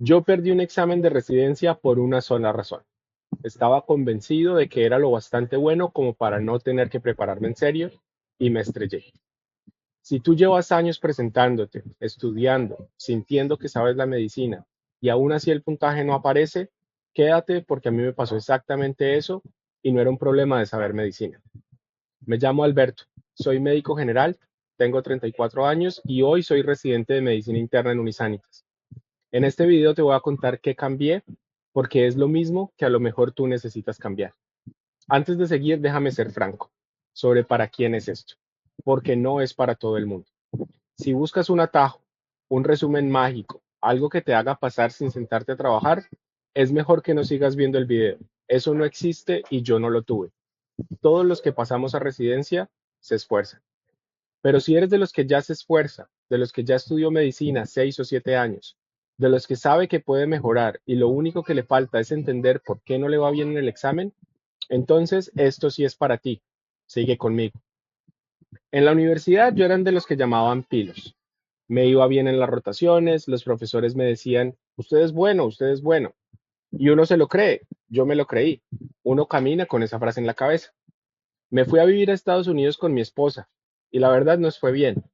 Yo perdí un examen de residencia por una sola razón. Estaba convencido de que era lo bastante bueno como para no tener que prepararme en serio y me estrellé. Si tú llevas años presentándote, estudiando, sintiendo que sabes la medicina y aún así el puntaje no aparece, quédate porque a mí me pasó exactamente eso y no era un problema de saber medicina. Me llamo Alberto, soy médico general, tengo 34 años y hoy soy residente de medicina interna en Unisanitas. En este video te voy a contar qué cambié porque es lo mismo que a lo mejor tú necesitas cambiar. Antes de seguir, déjame ser franco sobre para quién es esto, porque no es para todo el mundo. Si buscas un atajo, un resumen mágico, algo que te haga pasar sin sentarte a trabajar, es mejor que no sigas viendo el video. Eso no existe y yo no lo tuve. Todos los que pasamos a residencia se esfuerzan. Pero si eres de los que ya se esfuerza, de los que ya estudió medicina 6 o 7 años, de los que sabe que puede mejorar y lo único que le falta es entender por qué no le va bien en el examen, entonces esto sí es para ti. Sigue conmigo. En la universidad yo eran de los que llamaban pilos. Me iba bien en las rotaciones, los profesores me decían, usted es bueno, usted es bueno. Y uno se lo cree, yo me lo creí. Uno camina con esa frase en la cabeza. Me fui a vivir a Estados Unidos con mi esposa y la verdad nos fue bien.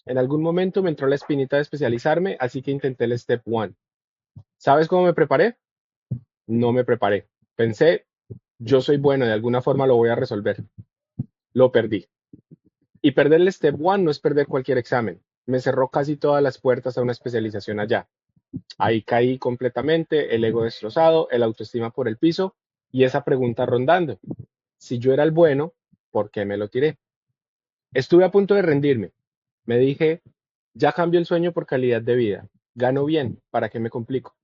En algún momento me entró la espinita de especializarme, así que intenté el Step One. ¿Sabes cómo me preparé? No me preparé. Pensé, yo soy bueno, de alguna forma lo voy a resolver. Lo perdí. Y perder el Step One no es perder cualquier examen. Me cerró casi todas las puertas a una especialización allá. Ahí caí completamente, el ego destrozado, el autoestima por el piso y esa pregunta rondando. Si yo era el bueno, ¿por qué me lo tiré? Estuve a punto de rendirme. Me dije, ya cambio el sueño por calidad de vida. Gano bien, ¿para qué me complico?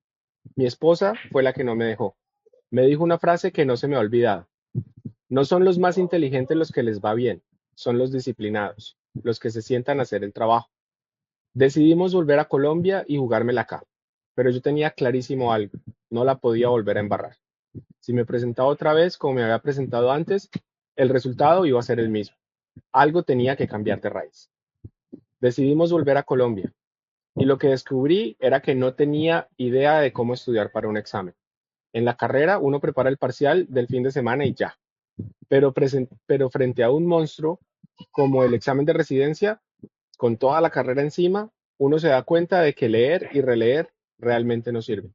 Mi esposa fue la que no me dejó. Me dijo una frase que no se me ha olvidado. No son los más inteligentes los que les va bien, son los disciplinados, los que se sientan a hacer el trabajo. Decidimos volver a Colombia y jugármela acá, pero yo tenía clarísimo algo, no la podía volver a embarrar. Si me presentaba otra vez como me había presentado antes, el resultado iba a ser el mismo. Algo tenía que cambiar de raíz. Decidimos volver a Colombia y lo que descubrí era que no tenía idea de cómo estudiar para un examen. En la carrera uno prepara el parcial del fin de semana y ya, pero frente a un monstruo como el examen de residencia, con toda la carrera encima, uno se da cuenta de que leer y releer realmente no sirve.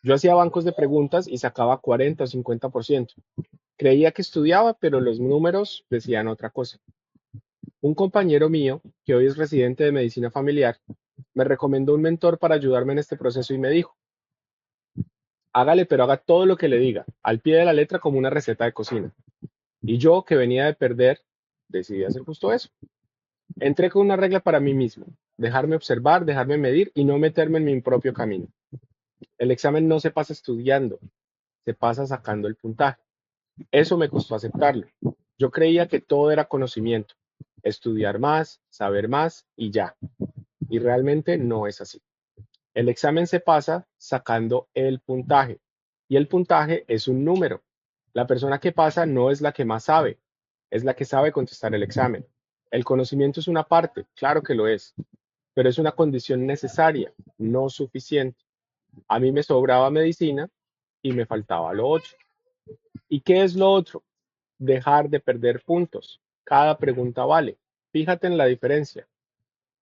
Yo hacía bancos de preguntas y sacaba 40 o 50%. Creía que estudiaba, pero los números decían otra cosa. Un compañero mío, que hoy es residente de medicina familiar, me recomendó un mentor para ayudarme en este proceso y me dijo, hágale, pero haga todo lo que le diga, al pie de la letra como una receta de cocina. Y yo, que venía de perder, decidí hacer justo eso. Entré con una regla para mí mismo, dejarme observar, dejarme medir y no meterme en mi propio camino. El examen no se pasa estudiando, se pasa sacando el puntaje. Eso me costó aceptarlo. Yo creía que todo era conocimiento, estudiar más, saber más y ya. Y realmente no es así. El examen se pasa sacando el puntaje y el puntaje es un número. La persona que pasa no es la que más sabe, es la que sabe contestar el examen. El conocimiento es una parte, claro que lo es, pero es una condición necesaria, no suficiente. A mí me sobraba medicina y me faltaba lo otro. ¿Y qué es lo otro? Dejar de perder puntos. Cada pregunta vale. Fíjate en la diferencia,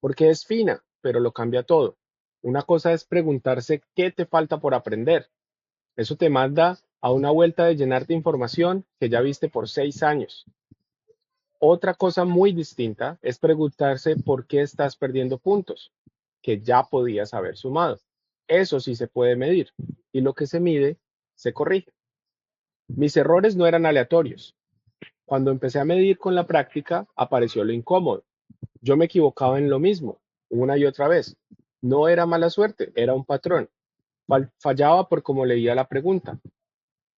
porque es fina, pero lo cambia todo. Una cosa es preguntarse qué te falta por aprender. Eso te manda a una vuelta de llenarte información que ya viste por 6 años. Otra cosa muy distinta es preguntarse por qué estás perdiendo puntos, que ya podías haber sumado. Eso sí se puede medir y lo que se mide se corrige. Mis errores no eran aleatorios. Cuando empecé a medir con la práctica, apareció lo incómodo. Yo me equivocaba en lo mismo, una y otra vez. No era mala suerte, era un patrón. Fallaba por cómo leía la pregunta,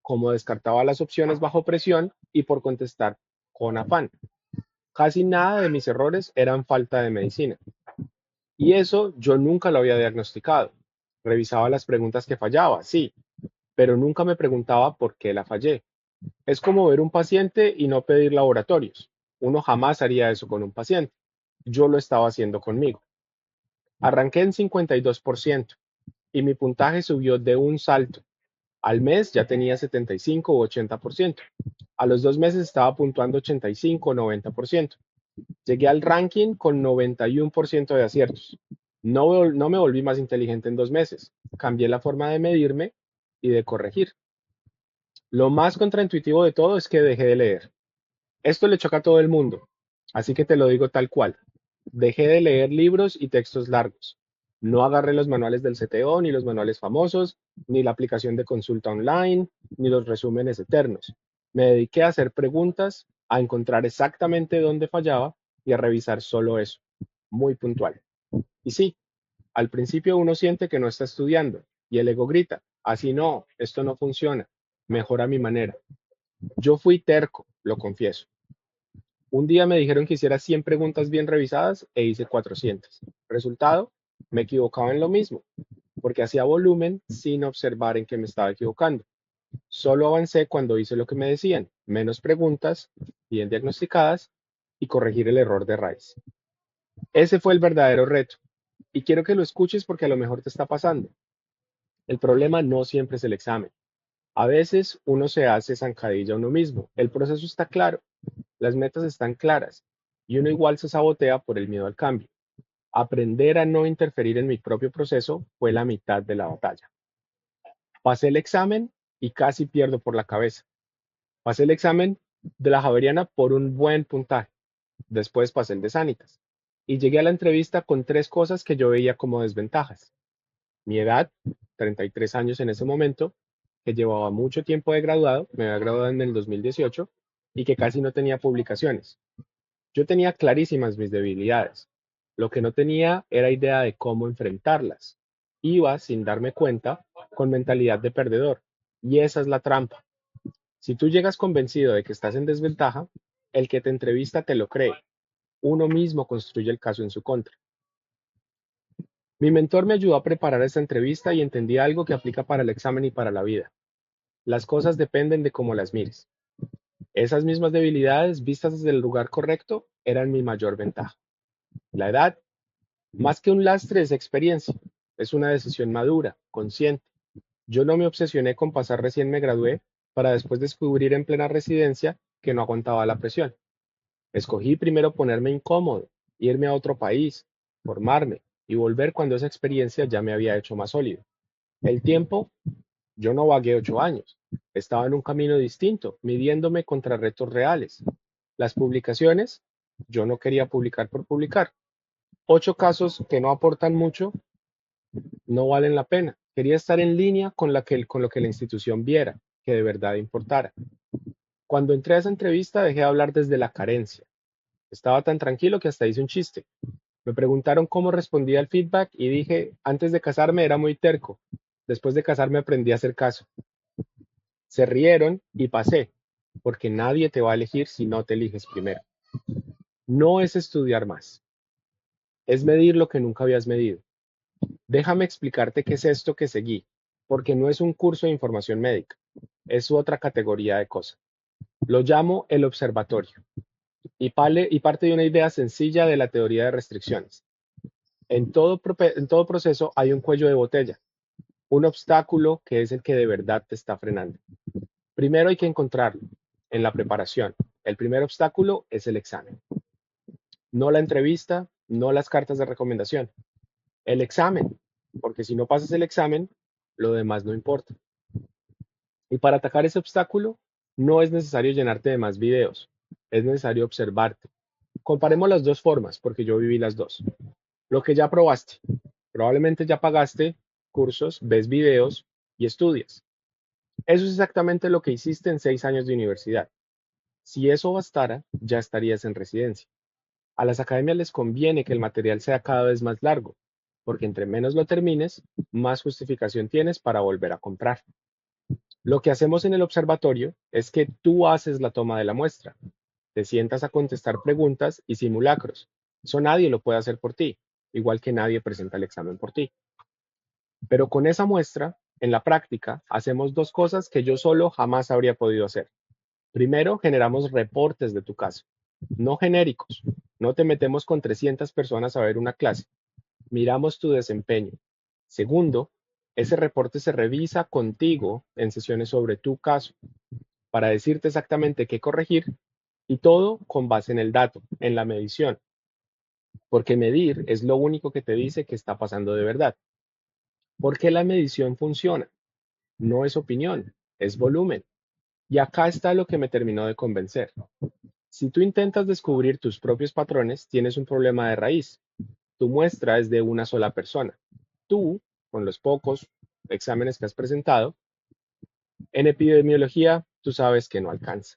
cómo descartaba las opciones bajo presión y por contestar con afán. Casi nada de mis errores eran falta de medicina. Y eso yo nunca lo había diagnosticado. Revisaba las preguntas que fallaba, sí, pero nunca me preguntaba por qué la fallé. Es como ver un paciente y no pedir laboratorios. Uno jamás haría eso con un paciente. Yo lo estaba haciendo conmigo. Arranqué en 52% y mi puntaje subió de un salto. Al mes ya tenía 75 u 80%. A los 2 meses estaba puntuando 85 o 90%. Llegué al ranking con 91% de aciertos. No me volví más inteligente en 2 meses. Cambié la forma de medirme y de corregir. Lo más contraintuitivo de todo es que dejé de leer. Esto le choca a todo el mundo, así que te lo digo tal cual. Dejé de leer libros y textos largos. No agarré los manuales del CTO, ni los manuales famosos, ni la aplicación de consulta online, ni los resúmenes eternos. Me dediqué a hacer preguntas, a encontrar exactamente dónde fallaba y a revisar solo eso, muy puntual. Y sí, al principio uno siente que no está estudiando y el ego grita, así no, esto no funciona, mejora mi manera. Yo fui terco, lo confieso. Un día me dijeron que hiciera 100 preguntas bien revisadas e hice 400. Resultado, me equivocaba en lo mismo, porque hacía volumen sin observar en qué me estaba equivocando. Solo avancé cuando hice lo que me decían, menos preguntas, bien diagnosticadas y corregir el error de raíz. Ese fue el verdadero reto y quiero que lo escuches porque a lo mejor te está pasando. El problema no siempre es el examen. A veces uno se hace zancadilla a uno mismo. El proceso está claro, las metas están claras y uno igual se sabotea por el miedo al cambio. Aprender a no interferir en mi propio proceso fue la mitad de la batalla. Pasé el examen y casi pierdo por la cabeza. Pasé el examen de la Javeriana por un buen puntaje. Después pasé el de Sanitas. Y llegué a la entrevista con 3 cosas que yo veía como desventajas. Mi edad, 33 años en ese momento, que llevaba mucho tiempo de graduado, me había graduado en el 2018 y que casi no tenía publicaciones. Yo tenía clarísimas mis debilidades. Lo que no tenía era idea de cómo enfrentarlas. Iba, sin darme cuenta, con mentalidad de perdedor. Y esa es la trampa. Si tú llegas convencido de que estás en desventaja, el que te entrevista te lo cree. Uno mismo construye el caso en su contra. Mi mentor me ayudó a preparar esta entrevista y entendí algo que aplica para el examen y para la vida. Las cosas dependen de cómo las mires. Esas mismas debilidades, vistas desde el lugar correcto, eran mi mayor ventaja. La edad, más que un lastre, es experiencia. Es una decisión madura, consciente. Yo no me obsesioné con pasar recién me gradué para después descubrir en plena residencia que no aguantaba la presión. Escogí primero ponerme incómodo, irme a otro país, formarme y volver cuando esa experiencia ya me había hecho más sólido. El tiempo, yo no vagué 8 años. Estaba en un camino distinto, midiéndome contra retos reales. Las publicaciones, yo no quería publicar por publicar. 8 casos que no aportan mucho no valen la pena. Quería estar en línea con lo que la institución viera, que de verdad importara. Cuando entré a esa entrevista dejé de hablar desde la carencia. Estaba tan tranquilo que hasta hice un chiste. Me preguntaron cómo respondía al feedback y dije, antes de casarme era muy terco. Después de casarme aprendí a hacer caso. Se rieron y pasé, porque nadie te va a elegir si no te eliges primero. No es estudiar más, es medir lo que nunca habías medido. Déjame explicarte qué es esto que seguí, porque no es un curso de información médica, es otra categoría de cosa. Lo llamo el observatorio y parte de una idea sencilla de la teoría de restricciones. En todo proceso hay un cuello de botella, un obstáculo que es el que de verdad te está frenando. Primero hay que encontrarlo en la preparación. El primer obstáculo es el examen, no la entrevista, no las cartas de recomendación, el examen, porque si no pasas el examen, lo demás no importa. Y para atacar ese obstáculo, no es necesario llenarte de más videos, es necesario observarte. Comparemos las dos formas, porque yo viví las dos. Lo que ya probaste, probablemente ya pagaste cursos, ves videos y estudias. Eso es exactamente lo que hiciste en 6 años de universidad. Si eso bastara, ya estarías en residencia. A las academias les conviene que el material sea cada vez más largo, porque entre menos lo termines, más justificación tienes para volver a comprar. Lo que hacemos en el observatorio es que tú haces la toma de la muestra, te sientas a contestar preguntas y simulacros. Eso nadie lo puede hacer por ti, igual que nadie presenta el examen por ti. Pero con esa muestra, en la práctica, hacemos 2 cosas que yo solo jamás habría podido hacer. Primero, generamos reportes de tu caso, no genéricos. No te metemos con 300 personas a ver una clase. Miramos tu desempeño. Segundo, Ese reporte se revisa contigo en sesiones sobre tu caso para decirte exactamente qué corregir y todo con base en el dato, en la medición, porque medir es lo único que te dice qué está pasando de verdad. Porque la medición funciona, no es opinión, es volumen. Y acá está lo que me terminó de convencer. Si tú intentas descubrir tus propios patrones, tienes un problema de raíz. Tu muestra es de una sola persona. Tú, con los pocos exámenes que has presentado, en epidemiología, tú sabes que no alcanza.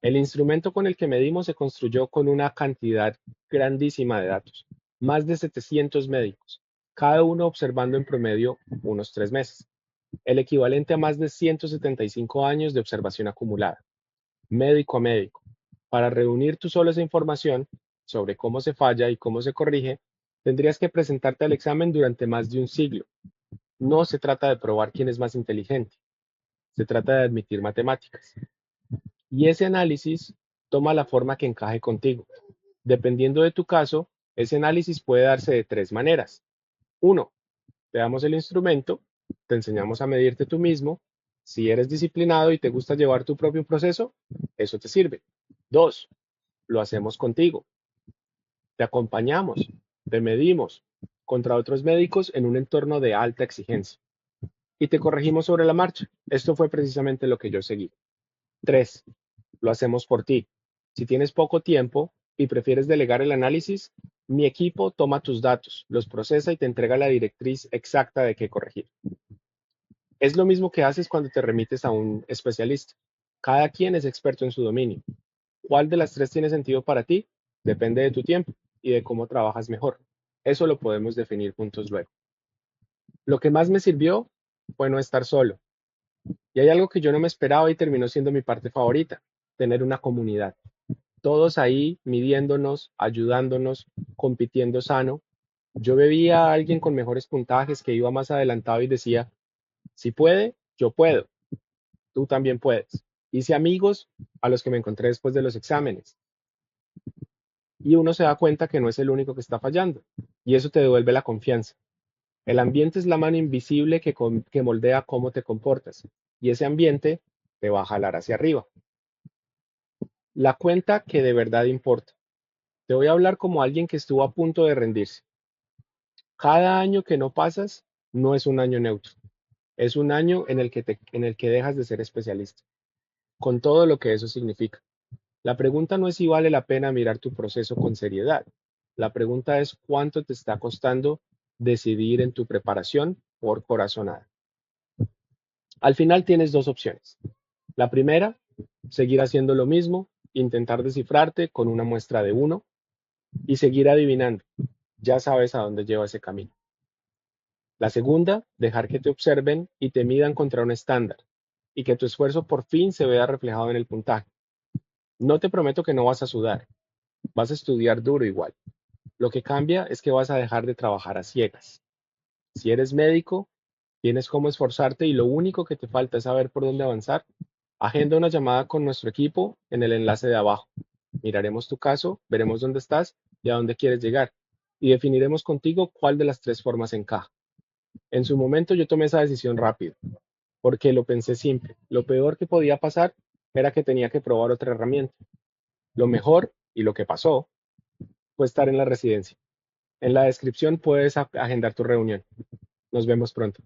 El instrumento con el que medimos se construyó con una cantidad grandísima de datos, más de 700 médicos, cada uno observando en promedio unos 3 meses, el equivalente a más de 175 años de observación acumulada, médico a médico. Para reunir tú solo esa información sobre cómo se falla y cómo se corrige, tendrías que presentarte al examen durante más de un siglo. No se trata de probar quién es más inteligente, se trata de admitir matemáticas. Y ese análisis toma la forma que encaje contigo. Dependiendo de tu caso, ese análisis puede darse de 3 maneras. Uno, te damos el instrumento, te enseñamos a medirte tú mismo. Si eres disciplinado y te gusta llevar tu propio proceso, eso te sirve. Dos, lo hacemos contigo. Te acompañamos, te medimos contra otros médicos en un entorno de alta exigencia y te corregimos sobre la marcha. Esto fue precisamente lo que yo seguí. Tres, lo hacemos por ti. Si tienes poco tiempo y prefieres delegar el análisis, mi equipo toma tus datos, los procesa y te entrega la directriz exacta de qué corregir. Es lo mismo que haces cuando te remites a un especialista. Cada quien es experto en su dominio. ¿Cuál de las tres tiene sentido para ti? Depende de tu tiempo y de cómo trabajas mejor. Eso lo podemos definir juntos luego. Lo que más me sirvió fue no estar solo. Y hay algo que yo no me esperaba y terminó siendo mi parte favorita, tener una comunidad. Todos ahí midiéndonos, ayudándonos, compitiendo sano. Yo veía a alguien con mejores puntajes que iba más adelantado y decía, si puede, yo puedo, tú también puedes. Hice amigos a los que me encontré después de los exámenes y uno se da cuenta que no es el único que está fallando y eso te devuelve la confianza. El ambiente es la mano invisible que moldea cómo te comportas y ese ambiente te va a jalar hacia arriba. La cuenta que de verdad importa. Te voy a hablar como alguien que estuvo a punto de rendirse. Cada año que no pasas no es un año neutro, es un año en el que dejas de ser especialista, con todo lo que eso significa. La pregunta no es si vale la pena mirar tu proceso con seriedad. La pregunta es cuánto te está costando decidir en tu preparación por corazonada. Al final tienes dos opciones. La primera, seguir haciendo lo mismo, intentar descifrarte con una muestra de uno y seguir adivinando. Ya sabes a dónde lleva ese camino. La segunda, dejar que te observen y te midan contra un estándar y que tu esfuerzo por fin se vea reflejado en el puntaje. No te prometo que no vas a sudar, vas a estudiar duro igual. Lo que cambia es que vas a dejar de trabajar a ciegas. Si eres médico, tienes cómo esforzarte y lo único que te falta es saber por dónde avanzar. Agenda una llamada con nuestro equipo en el enlace de abajo. Miraremos tu caso, veremos dónde estás y a dónde quieres llegar y definiremos contigo cuál de las tres formas encaja. En su momento yo tomé esa decisión rápido, porque lo pensé simple. Lo peor que podía pasar era que tenía que probar otra herramienta. Lo mejor, y lo que pasó, fue estar en la residencia. En la descripción puedes agendar tu reunión. Nos vemos pronto.